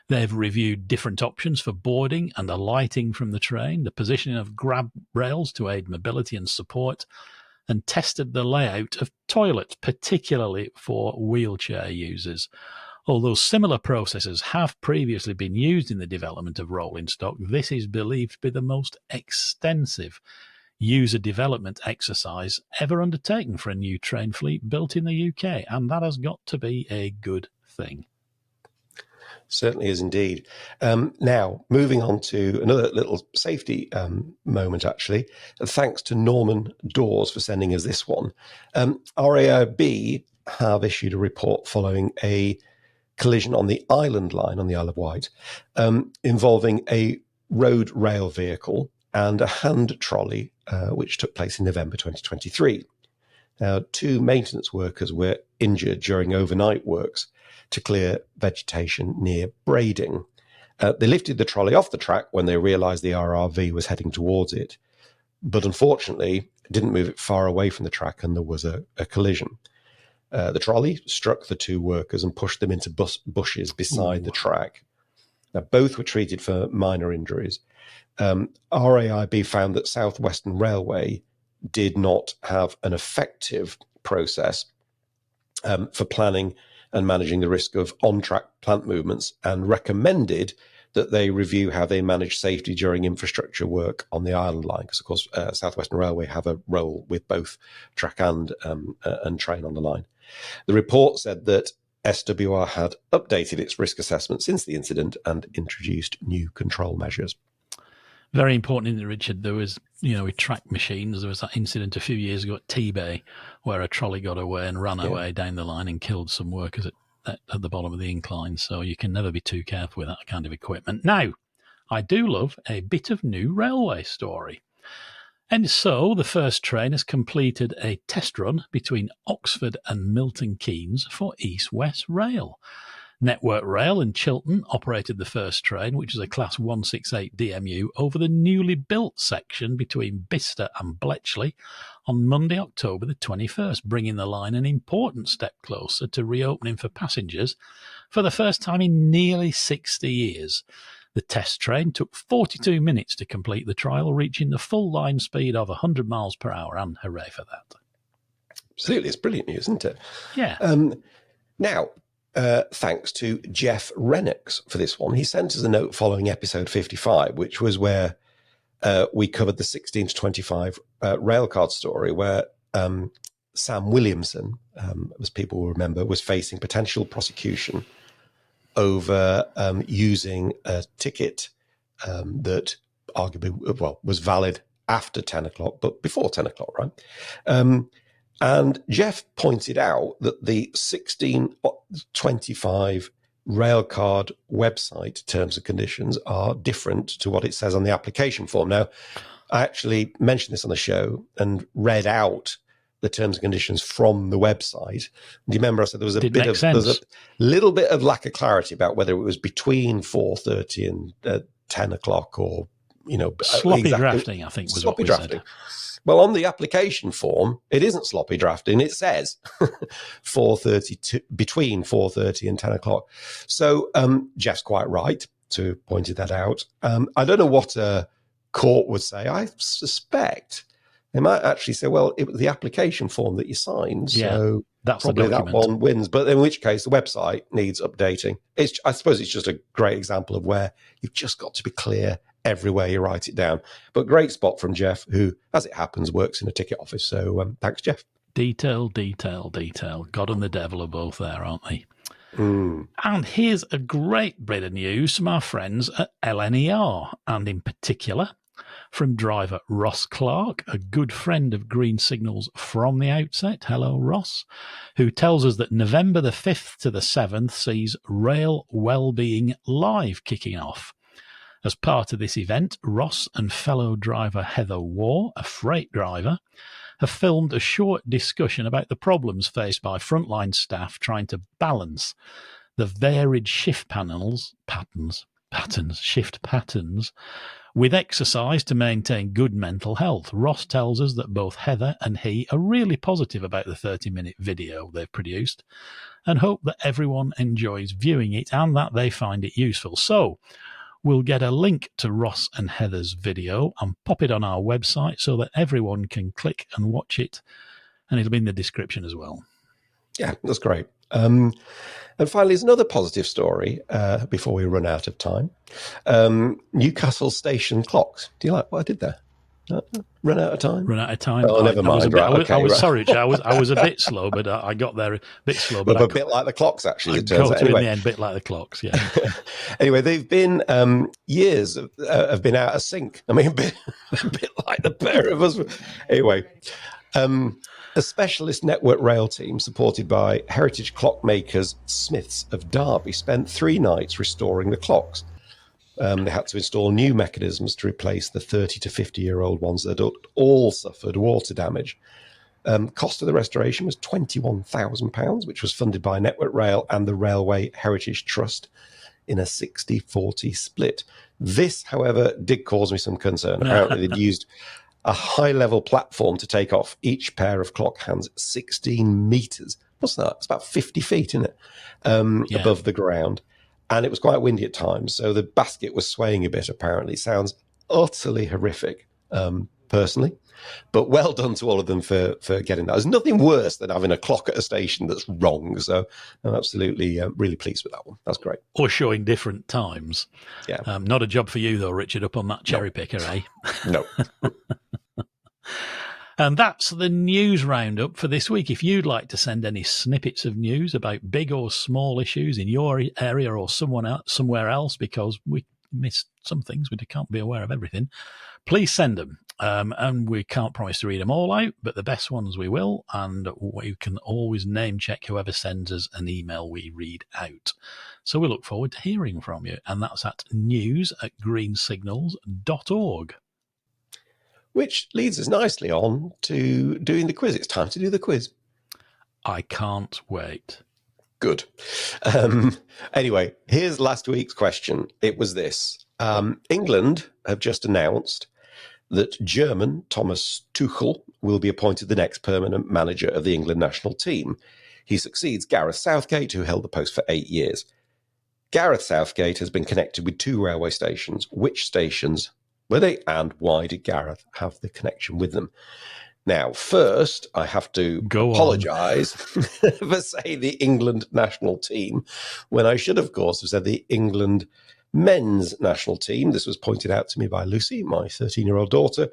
They've reviewed different options for boarding and alighting from the train, the positioning of grab rails to aid mobility and support, and tested the layout of toilets, particularly for wheelchair users. Although similar processes have previously been used in the development of rolling stock, this is believed to be the most extensive user development exercise ever undertaken for a new train fleet built in the UK, and that has got to be a good thing. Certainly is indeed. Now, moving on to another little safety moment, actually. Thanks to Norman Dawes for sending us this one. RAIB have issued a report following a collision on the Island Line on the Isle of Wight, involving a road rail vehicle and a hand trolley, which took place in November 2023. Now, 2 maintenance workers were injured during overnight works to clear vegetation near Brading. They lifted the trolley off the track when they realised the RRV was heading towards it, but unfortunately didn't move it far away from the track, and there was a collision. The trolley struck the 2 workers and pushed them into bushes beside the track. Now, both were treated for minor injuries. RAIB found that South Western Railway did not have an effective process for planning and managing the risk of on-track plant movements, and recommended that they review how they manage safety during infrastructure work on the Island Line, because of course South Western Railway have a role with both track and train on the line. The report said that SWR had updated its risk assessment since the incident and introduced new control measures. Very important, isn't it, Richard? There was, with track machines, there was that incident a few years ago at T-Bay where a trolley got away and ran away down the line and killed some workers at the bottom of the incline. So you can never be too careful with that kind of equipment. Now, I do love a bit of new railway story. And so the first train has completed a test run between Oxford and Milton Keynes for East West Rail. Network Rail in Chiltern operated the first train, which is a Class 168 DMU, over the newly built section between Bicester and Bletchley on Monday, October the 21st, bringing the line an important step closer to reopening for passengers for the first time in nearly 60 years. The test train took 42 minutes to complete the trial, reaching the full line speed of 100 miles per hour, and hooray for that. Absolutely, it's brilliant news, isn't it? Yeah. Now, thanks to Jeff Rennox for this one. He sent us a note following episode 55, which was where we covered the 16 to 25 railcard story, where Sam Williamson, as people will remember, was facing potential prosecution over using a ticket that arguably, was valid after 10 o'clock, but before 10 o'clock, right? And Jeff pointed out that the 1625 Railcard website terms and conditions are different to what it says on the application form. Now, I actually mentioned this on the show and read out the terms and conditions from the website. Do you remember I said there was a little bit of lack of clarity about whether it was between 4:30 and 10 o'clock, or sloppy drafting, I think was sloppy what we drafting. Said. Well, on the application form, it isn't sloppy drafting. It says 4:30 between 4:30 and 10 o'clock. So Jeff's quite right to pointed that out. I don't know what a court would say. I suspect they might actually say, well, it was the application form that you signed, so that's probably that one wins. But in which case, the website needs updating. I suppose it's just a great example of where you've just got to be clear everywhere you write it down. But great spot from Jeff, who, as it happens, works in a ticket office. So thanks, Jeff. Detail. God and the devil are both there, aren't they? And here's a great bit of news from our friends at LNER, and in particular from driver Ross Clark, a good friend of Green Signals from the outset. Hello, Ross, who tells us that November the 5th to the 7th sees Rail Wellbeing Live kicking off. As part of this event, Ross and fellow driver Heather Waugh, a freight driver, have filmed a short discussion about the problems faced by frontline staff trying to balance the varied shift patterns with exercise to maintain good mental health. Ross tells us that both Heather and he are really positive about the 30-minute video they've produced and hope that everyone enjoys viewing it and that they find it useful. So we'll get a link to Ross and Heather's video and pop it on our website so that everyone can click and watch it, and it'll be in the description as well. Yeah, that's great. And finally, there's another positive story before we run out of time. Newcastle station clocks. Do you like what I did there? Run out of time? Run out of time. Oh, never mind. Sorry, Richard, I was a bit slow, but I got there a bit slow. But a bit like the clocks, actually. I got to in the end, a bit like the clocks, yeah. Anyway, they've been years have been out of sync. I mean, a bit like the pair of us. Anyway, a specialist network rail team supported by heritage clockmakers Smiths of Derby spent 3 nights restoring the clocks. They had to install new mechanisms to replace the 30 to 50-year-old ones that had all suffered water damage. Cost of the restoration was £21,000, which was funded by Network Rail and the Railway Heritage Trust in a 60-40 split. This, however, did cause me some concern. Apparently, they'd used a high-level platform to take off each pair of clock hands 16 metres. What's that? It's about 50 feet, isn't it? Above the ground. And it was quite windy at times, so the basket was swaying a bit, apparently. Sounds utterly horrific. personally. But well done to all of them for getting that. There's nothing worse than having a clock at a station that's wrong. So I'm absolutely really pleased with that one. That's great. Or showing different times. Yeah. Not a job for you, though, Richard, up on that cherry picker, eh? No. And that's the news roundup for this week. If you'd like to send any snippets of news about big or small issues in your area or somewhere else, because we missed some things, we can't be aware of everything, please send them. And we can't promise to read them all out, but the best ones we will. And we can always name check whoever sends us an email we read out. So we look forward to hearing from you. And that's at news@greensignals.org. Which leads us nicely on to doing the quiz. It's time to do the quiz. I can't wait. Good. Anyway, here's last week's question. It was this. England have just announced that German Thomas Tuchel will be appointed the next permanent manager of the England national team. He succeeds Gareth Southgate, who held the post for 8 years. Gareth Southgate has been connected with 2 railway stations. Which stations were they, and why did Gareth have the connection with them? Now, first, I have to apologise for saying the England national team, when I should, of course, have said the England men's national team. This was pointed out to me by Lucy, my 13-year-old daughter,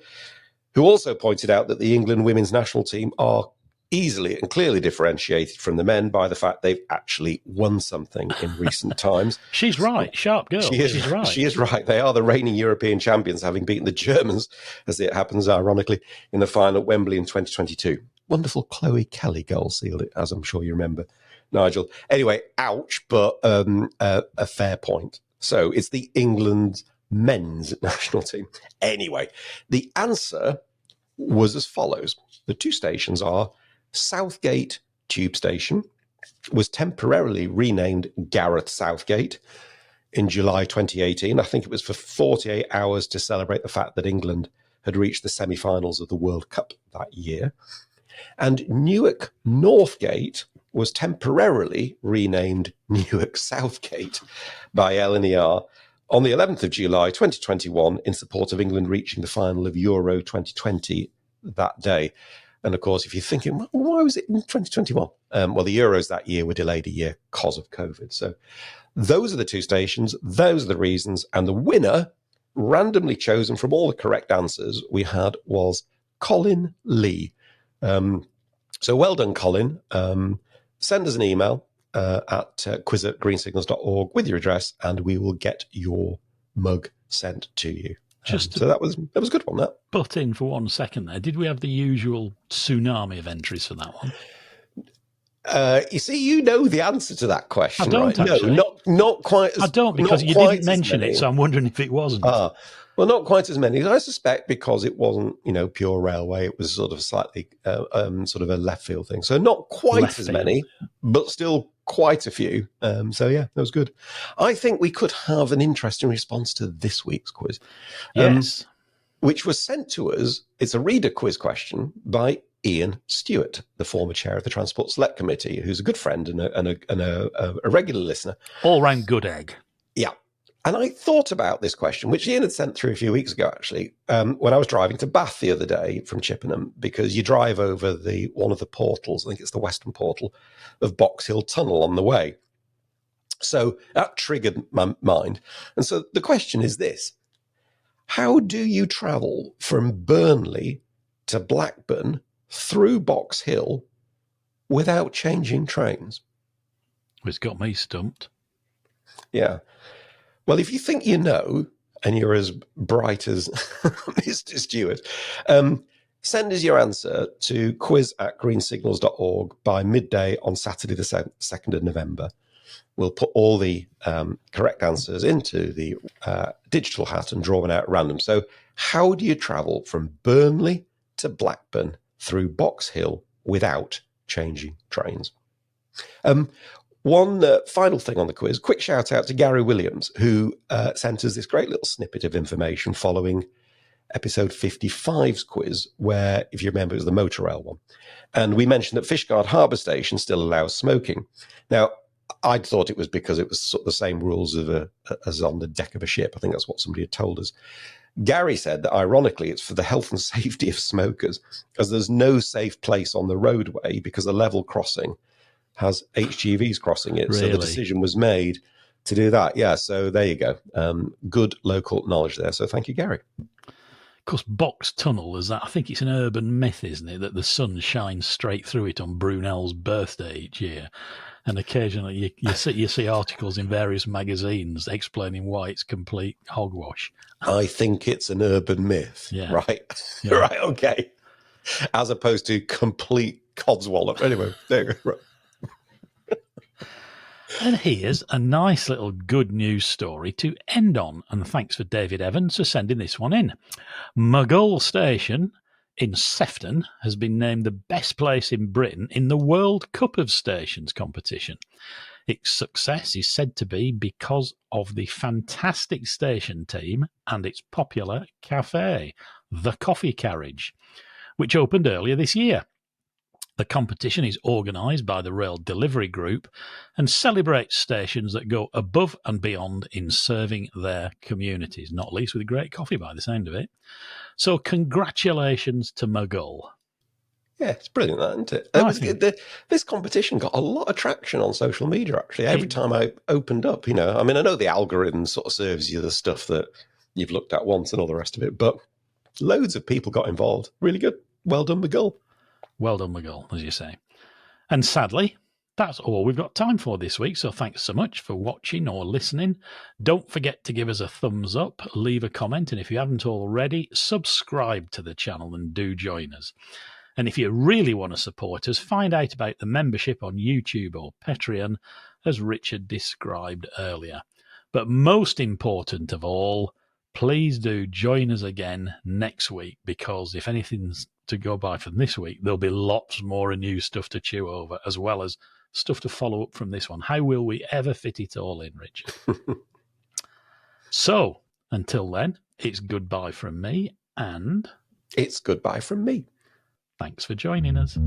who also pointed out that the England women's national team are easily and clearly differentiated from the men by the fact they've actually won something in recent times. She's right. Sharp girl. She's right. She is right. They are the reigning European champions, having beaten the Germans, as it happens, ironically, in the final at Wembley in 2022. Wonderful Chloe Kelly goal sealed it, as I'm sure you remember, Nigel. Anyway, ouch, but a fair point. So it's the England men's national team. Anyway, the answer was as follows. The 2 stations are Southgate Tube Station, was temporarily renamed Gareth Southgate in July 2018. I think it was for 48 hours to celebrate the fact that England had reached the semi-finals of the World Cup that year. And Newark Northgate was temporarily renamed Newark Southgate by LNER on the 11th of July 2021 in support of England reaching the final of Euro 2020 that day. And of course, if you're thinking, well, why was it in 2021? Well, the Euros that year were delayed a year because of COVID. So those are the 2 stations. Those are the reasons. And the winner, randomly chosen from all the correct answers we had, was Colin Lee. So well done, Colin. Send us an email at quiz@greensignals.org with your address, and we will get your mug sent to you. So that was a good one, that. Butt in for 1 second there. Did we have the usual tsunami of entries for that one? You see, you know the answer to that question, I don't, right? actually. No, not quite as... I don't, because you didn't mention it, so I'm wondering if it wasn't. Well, not quite as many. I suspect because it wasn't, pure railway. It was sort of slightly sort of a left field thing. So not quite as many, but still quite a few. So yeah, that was good. I think we could have an interesting response to this week's quiz. Yes. Which was sent to us. It's a reader quiz question by Ian Stewart, the former chair of the Transport Select Committee, who's a good friend and a regular listener. All round good egg. Yeah. And I thought about this question, which Ian had sent through a few weeks ago, actually, when I was driving to Bath the other day from Chippenham, because you drive over one of the portals, I think it's the western portal of Box Hill Tunnel on the way. So that triggered my mind. And so the question is this: how do you travel from Burnley to Blackburn through Box Hill without changing trains? It's got me stumped. Yeah. Well, if you think you know, and you're as bright as Mr. Stewart, send us your answer to quiz@greensignals.org by midday on Saturday the 2nd of November. We'll put all the correct answers into the digital hat and draw one out at random. So how do you travel from Burnley to Blackburn through Box Hill without changing trains? One final thing on the quiz, quick shout out to Gary Williams, who sent us this great little snippet of information following episode 55's quiz, where, if you remember, it was the motor rail one. And we mentioned that Fishguard Harbour Station still allows smoking. Now, I'd thought it was because it was sort of the same rules as on the deck of a ship. I think that's what somebody had told us. Gary said that, ironically, it's for the health and safety of smokers, as there's no safe place on the roadway because the level crossing has HGVs crossing it. So the Really? decision was made to do that. Yeah, so there you go. Good local knowledge there. So thank you, Gary. Of course, Box Tunnel is that. I think it's an urban myth, isn't it, that the sun shines straight through it on Brunel's birthday each year. And occasionally you see articles in various magazines explaining why it's complete hogwash. I think it's an urban myth, Yeah. right? Yeah. Right, okay. As opposed to complete codswallop. Anyway, there you go. Right. And here's a nice little good news story to end on. And thanks for David Evans for sending this one in. Maghull Station in Sefton has been named the best place in Britain in the World Cup of Stations competition. Its success is said to be because of the fantastic station team and its popular cafe, The Coffee Carriage, which opened earlier this year. The competition is organised by the Rail Delivery Group and celebrates stations that go above and beyond in serving their communities, not least with great coffee by the sound of it. So congratulations to Maghull. Yeah, it's brilliant, that, isn't it? I think- This competition got a lot of traction on social media, actually. Every time I opened up, I know the algorithm sort of serves you the stuff that you've looked at once and all the rest of it, but loads of people got involved. Really good. Well done, Maghull. Well done, Maghull, as you say. And sadly, that's all we've got time for this week. So thanks so much for watching or listening. Don't forget to give us a thumbs up, leave a comment, and if you haven't already, subscribe to the channel and do join us. And if you really want to support us, find out about the membership on YouTube or Patreon, as Richard described earlier. But most important of all, please do join us again next week, because if anything's to go by from this week, there'll be lots more new stuff to chew over, as well as stuff to follow up from this one. How will we ever fit it all in, Richard? So, until then, it's goodbye from me, and it's goodbye from me. Thanks for joining us.